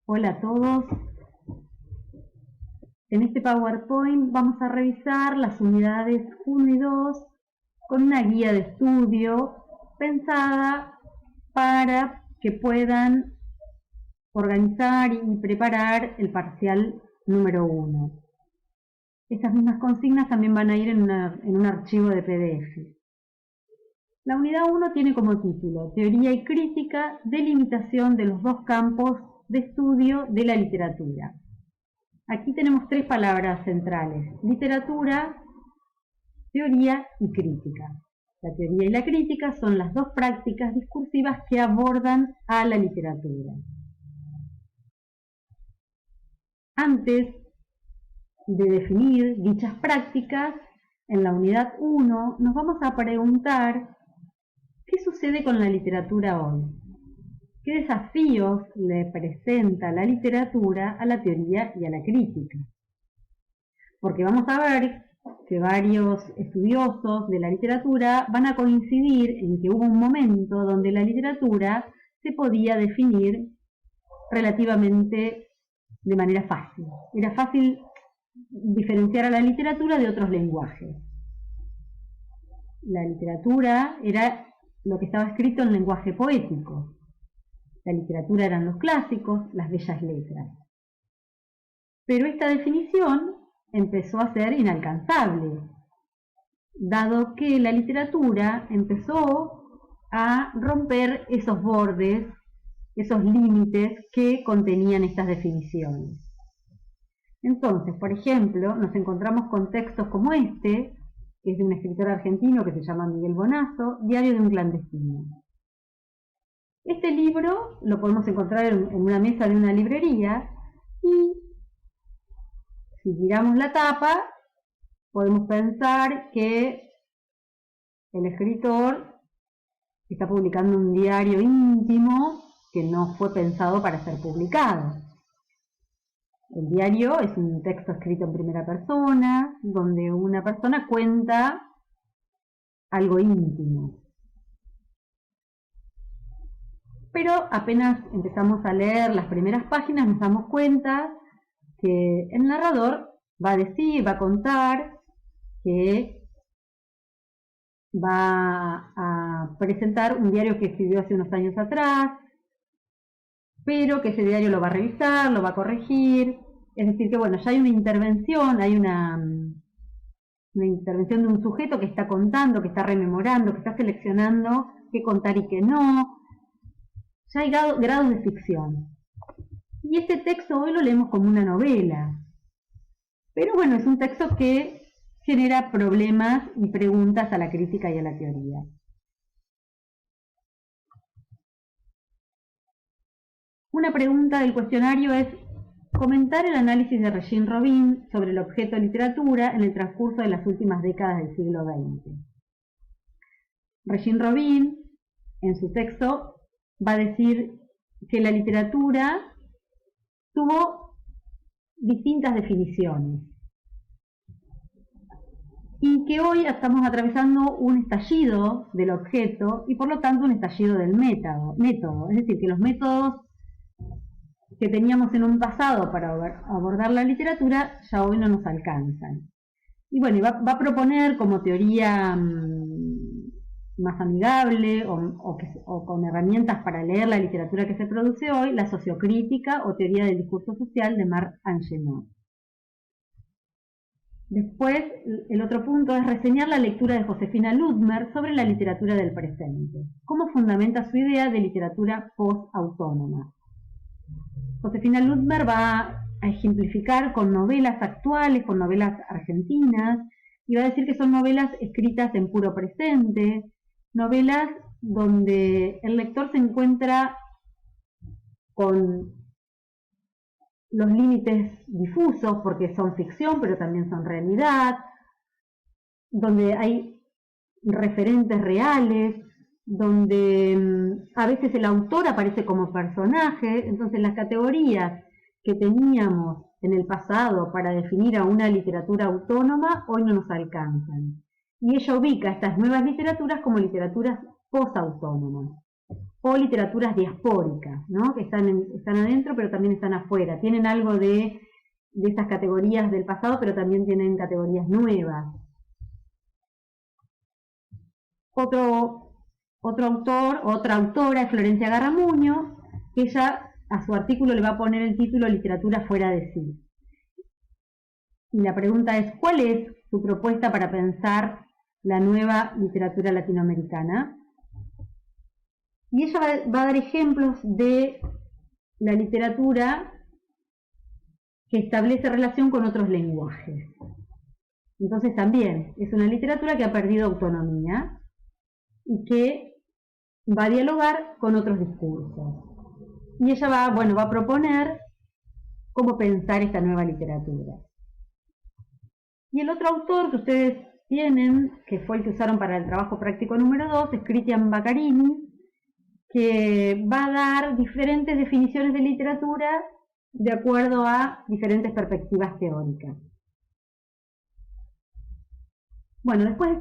Hola a todos. En este PowerPoint vamos a revisar las unidades 1 y 2 con una guía de estudio pensada para que puedan organizar y preparar el parcial número 1. Estas mismas consignas también van a ir en un archivo de PDF. La unidad 1 tiene como título Teoría y crítica, delimitación de los dos campos de estudio de la literatura. Aquí tenemos tres palabras centrales: literatura, teoría y crítica. La teoría y la crítica son las dos prácticas discursivas que abordan a la literatura. Antes de definir dichas prácticas, en la unidad 1 nos vamos a preguntar ¿qué sucede con la literatura hoy? ¿Qué desafíos le presenta la literatura a la teoría y a la crítica? Porque vamos a ver que varios estudiosos de la literatura van a coincidir en que hubo un momento donde la literatura se podía definir relativamente de manera fácil. Era fácil diferenciar a la literatura de otros lenguajes. La literatura era lo que estaba escrito en lenguaje poético. La literatura eran los clásicos, las bellas letras. Pero esta definición empezó a ser inalcanzable, dado que la literatura empezó a romper esos bordes, esos límites que contenían estas definiciones. Entonces, por ejemplo, nos encontramos con textos como este, que es de un escritor argentino que se llama Miguel Bonazo, Diario de un clandestino. Este libro lo podemos encontrar en una mesa de una librería y si miramos la tapa podemos pensar que el escritor está publicando un diario íntimo que no fue pensado para ser publicado. El diario es un texto escrito en primera persona, donde una persona cuenta algo íntimo. Pero apenas empezamos a leer las primeras páginas nos damos cuenta que el narrador va a decir, va a contar que va a presentar un diario que escribió hace unos años atrás, pero que ese diario lo va a revisar, lo va a corregir. Es decir, que bueno, ya hay una intervención, hay una intervención de un sujeto que está contando, que está rememorando, que está seleccionando qué contar y qué no. Ya hay grados de ficción. Y este texto hoy lo leemos como una novela. Pero bueno, es un texto que genera problemas y preguntas a la crítica y a la teoría. Una pregunta del cuestionario es comentar el análisis de Regine Robin sobre el objeto literatura en el transcurso de las últimas décadas del siglo XX. Regine Robin, en su texto, va a decir que la literatura tuvo distintas definiciones y que hoy estamos atravesando un estallido del objeto y por lo tanto un estallido del método. Es decir, que los métodos que teníamos en un pasado para abordar la literatura ya hoy no nos alcanzan. Y bueno, va a proponer como teoría más amigable o con herramientas para leer la literatura que se produce hoy, la sociocrítica o teoría del discurso social de Marc Angenot. Después, el otro punto es reseñar la lectura de Josefina Ludmer sobre la literatura del presente. ¿Cómo fundamenta su idea de literatura post-autónoma? Josefina Ludmer va a ejemplificar con novelas actuales, con novelas argentinas, y va a decir que son novelas escritas en puro presente, novelas donde el lector se encuentra con los límites difusos porque son ficción pero también son realidad, donde hay referentes reales, donde a veces el autor aparece como personaje. Entonces las categorías que teníamos en el pasado para definir a una literatura autónoma hoy no nos alcanzan. Y ella ubica estas nuevas literaturas como literaturas posautónomas. o literaturas diaspóricas, ¿no? Que están adentro pero también están afuera, tienen algo de estas categorías del pasado pero también tienen categorías nuevas. Otro autor, otra autora es Florencia Garramuño, que ella a su artículo le va a poner el título Literatura fuera de sí. Y la pregunta es, ¿cuál es su propuesta para pensar la nueva literatura latinoamericana? Y ella va a dar ejemplos de la literatura que establece relación con otros lenguajes. Entonces también es una literatura que ha perdido autonomía y que va a dialogar con otros discursos. Y ella va a proponer cómo pensar esta nueva literatura. Y el otro autor que ustedes tienen, que fue el que usaron para el trabajo práctico número 2, es Cristian Baccarini, que va a dar diferentes definiciones de literatura de acuerdo a diferentes perspectivas teóricas. Bueno, después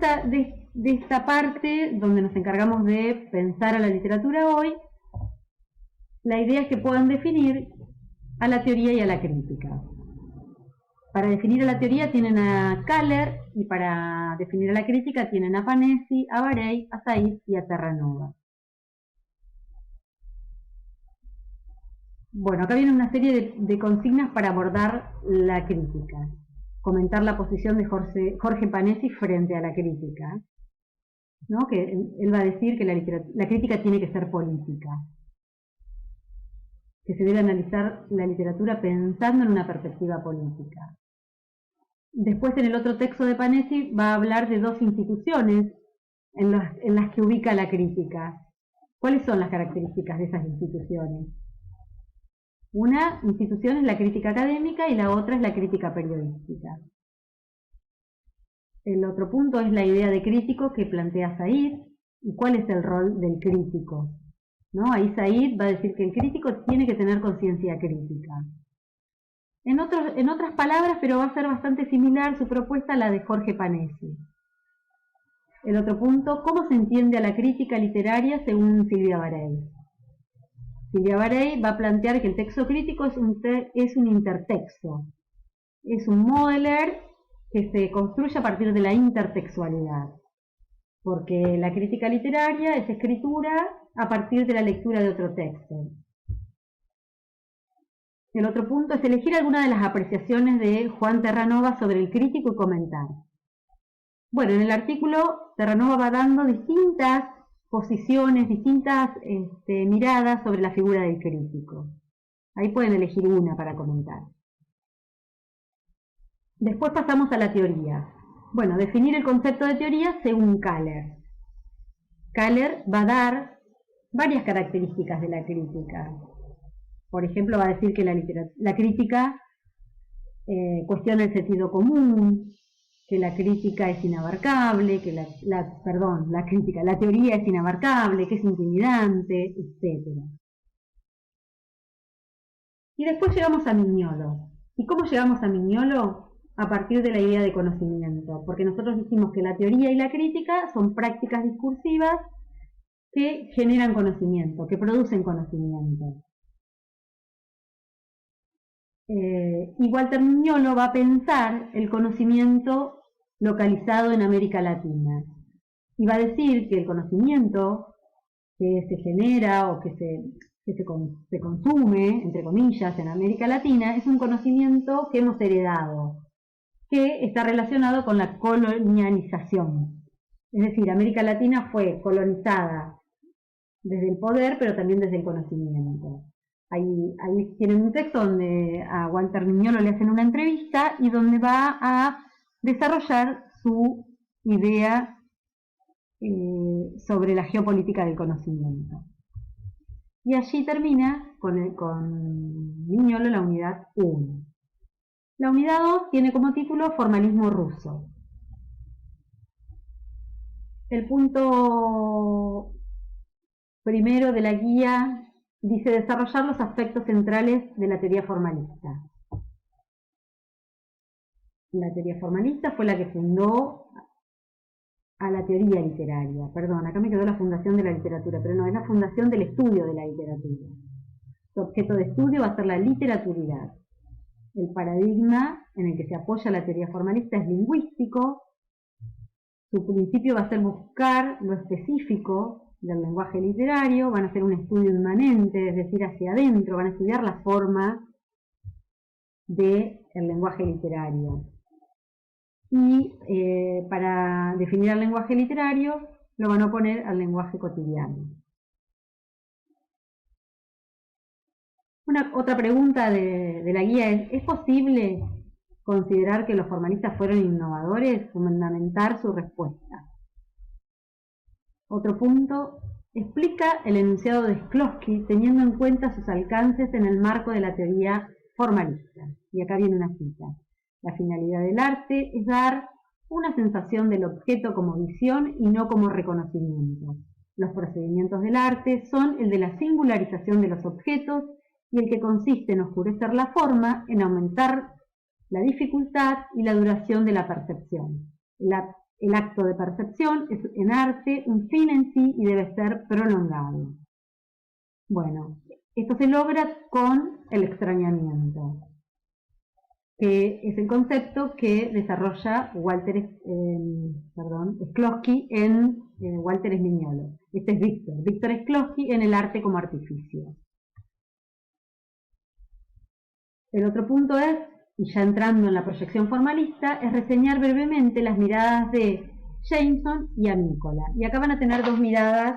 de esta parte donde nos encargamos de pensar a la literatura hoy, la idea es que puedan definir a la teoría y a la crítica. Para definir a la teoría tienen a Kaller y para definir a la crítica tienen a Panesi, a Varey, a Said y a Terranova. Bueno, acá viene una serie de consignas para abordar la crítica. Comentar la posición de Jorge Panesi frente a la crítica, ¿no? Que él va a decir que la crítica tiene que ser política, que se debe analizar la literatura pensando en una perspectiva política. Después, en el otro texto de Panesi, va a hablar de dos instituciones en las que ubica la crítica. ¿Cuáles son las características de esas instituciones? Una institución es la crítica académica y la otra es la crítica periodística. El otro punto es la idea de crítico que plantea Said y cuál es el rol del crítico, ¿no? Ahí Said va a decir que el crítico tiene que tener conciencia crítica. En otras palabras, pero va a ser bastante similar su propuesta a la de Jorge Panesi. El otro punto, ¿cómo se entiende a la crítica literaria según Silvia Varey? Silvia Varey va a plantear que el texto crítico es un intertexto, es un modeler que se construye a partir de la intertextualidad, porque la crítica literaria es escritura a partir de la lectura de otro texto. El otro punto es elegir alguna de las apreciaciones de Juan Terranova sobre el crítico y comentar. Bueno, en el artículo Terranova va dando distintas posiciones, distintas miradas sobre la figura del crítico. Ahí pueden elegir una para comentar. Después pasamos a la teoría. Bueno, definir el concepto de teoría según Kaller. Kaller va a dar varias características de la crítica. Por ejemplo, va a decir que la crítica cuestiona el sentido común, que la crítica es inabarcable, que la teoría es inabarcable, que es intimidante, etc. Y después llegamos a Mignolo. ¿Y cómo llegamos a Mignolo? A partir de la idea de conocimiento, porque nosotros dijimos que la teoría y la crítica son prácticas discursivas que generan conocimiento, que producen conocimiento. Y Walter Mignolo va a pensar el conocimiento localizado en América Latina. Y va a decir que el conocimiento que se genera o que se consume, entre comillas, en América Latina, es un conocimiento que hemos heredado, que está relacionado con la colonialización. Es decir, América Latina fue colonizada desde el poder, pero también desde el conocimiento. Ahí tienen un texto donde a Walter Mignolo le hacen una entrevista y donde va a desarrollar su idea sobre la geopolítica del conocimiento. Y allí termina con Mignolo la unidad 1. La unidad 2 tiene como título Formalismo ruso. El punto primero de la guía dice desarrollar los aspectos centrales de la teoría formalista. La teoría formalista fue la que fundó a la teoría literaria. Perdón, acá me quedó la fundación de la literatura, pero no, es la fundación del estudio de la literatura. Su objeto de estudio va a ser la literaturidad. El paradigma en el que se apoya la teoría formalista es lingüístico. Su principio va a ser buscar lo específico del lenguaje literario, van a hacer un estudio inmanente, es decir, hacia adentro, van a estudiar la forma del lenguaje literario. Y para definir el lenguaje literario lo van a oponer al lenguaje cotidiano. Otra pregunta de la guía ¿es posible considerar que los formalistas fueron innovadores? Fundamentar su respuesta. Otro punto, explica el enunciado de Shklovsky teniendo en cuenta sus alcances en el marco de la teoría formalista. Y acá viene una cita. La finalidad del arte es dar una sensación del objeto como visión y no como reconocimiento. Los procedimientos del arte son el de la singularización de los objetos y el que consiste en oscurecer la forma, en aumentar la dificultad y la duración de la percepción. El acto de percepción es en arte un fin en sí y debe ser prolongado. Bueno, esto se logra con el extrañamiento, que es el concepto que desarrolla Shklovsky en Walter Smignolo. Este es Víctor Shklovsky en el arte como artificio. El otro punto es, y ya entrando en la proyección formalista, es reseñar brevemente las miradas de Jameson y Amícola. Y acá van a tener dos miradas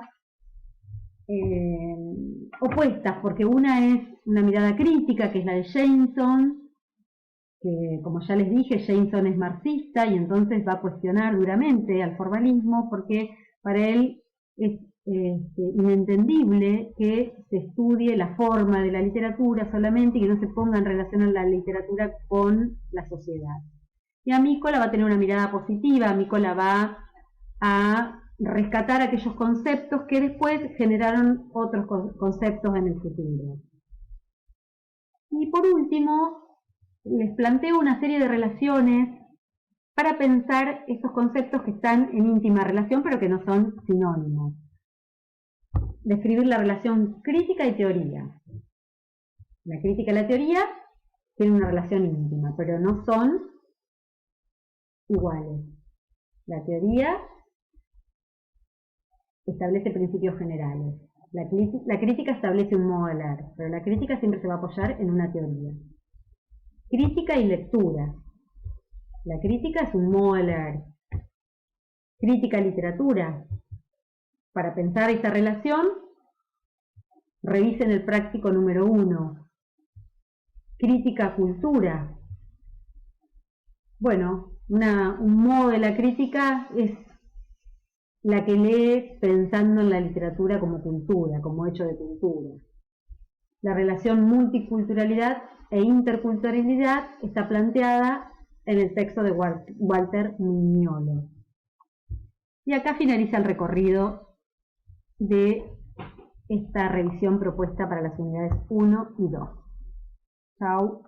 opuestas, porque una es una mirada crítica, que es la de Jameson, que como ya les dije, Jameson es marxista y entonces va a cuestionar duramente al formalismo, porque para él es inentendible que se estudie la forma de la literatura solamente y que no se ponga en relación a la literatura con la sociedad. Y Amícola va a tener una mirada positiva, Amícola va a rescatar aquellos conceptos que después generaron otros conceptos en el futuro. Y por último, les planteo una serie de relaciones para pensar estos conceptos que están en íntima relación pero que no son sinónimos. Describir la relación crítica y teoría. La crítica y la teoría tienen una relación íntima, pero no son iguales. La teoría establece principios generales. La crítica establece un modo de leer, pero la crítica siempre se va a apoyar en una teoría. Crítica y lectura. La crítica es un modo de leer. Crítica y literatura. Para pensar esta relación, revisen el práctico número 1. Crítica, cultura. Bueno, un modo de la crítica es la que lee pensando en la literatura como cultura, como hecho de cultura. La relación multiculturalidad e interculturalidad está planteada en el texto de Walter Mignolo. Y acá finaliza el recorrido de esta revisión propuesta para las unidades 1 y 2. Chao.